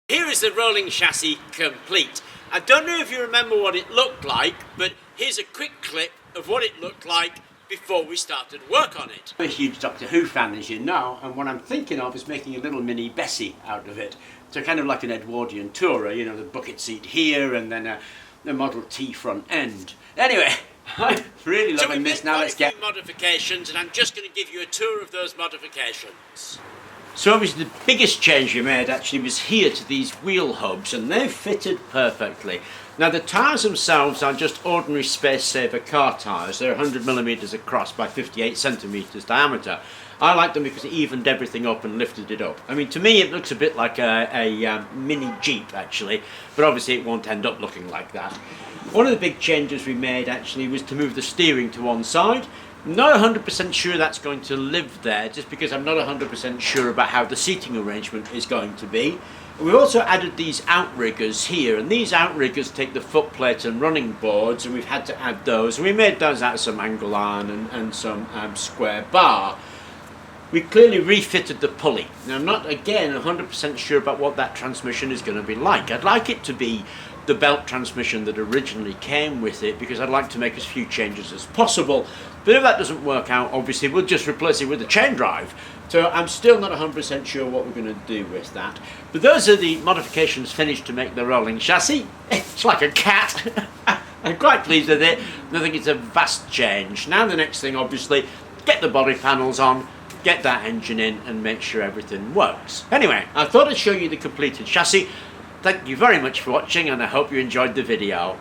Here is the rolling chassis complete. I don't know if you remember what it looked like, but here's a quick clip of what it looked like before we started work on it. I'm a huge Doctor Who fan, as you know, and what I'm thinking of is making a little mini Bessie out of it. So kind of like an Edwardian tourer, you know, the bucket seat here and then the Model T front end. Anyway, I'm really loving this. Now let's get modifications, and I'm just going to give you a tour of those modifications. So obviously the biggest change we made actually was here to these wheel hubs, and they've fitted perfectly. Now the tyres themselves are just ordinary Space Saver car tyres. They're 100mm across by 58cm diameter. I like them because it evened everything up and lifted it up. I mean, to me it looks a bit like a mini Jeep actually, but obviously it won't end up looking like that. One of the big changes we made actually was to move the steering to one side. I'm not 100% sure that's going to live there, just because I'm not 100% sure about how the seating arrangement is going to be. We've also added these outriggers here, and these outriggers take the footplate and running boards, and we've had to add those. And we made those out of some angle iron and some square bar. We clearly refitted the pulley. Now I'm not, again, 100% sure about what that transmission is going to be like. I'd like it to be the belt transmission that originally came with it, because I'd like to make as few changes as possible. But if that doesn't work out, obviously we'll just replace it with a chain drive. So I'm still not 100% sure what we're going to do with that. But those are the modifications finished to make the rolling chassis. It's like a cat. I'm quite pleased with it. I think it's a vast change. Now the next thing, obviously, get the body panels on, get that engine in, and make sure everything works. Anyway, I thought I'd show you the completed chassis. Thank you very much for watching, and I hope you enjoyed the video.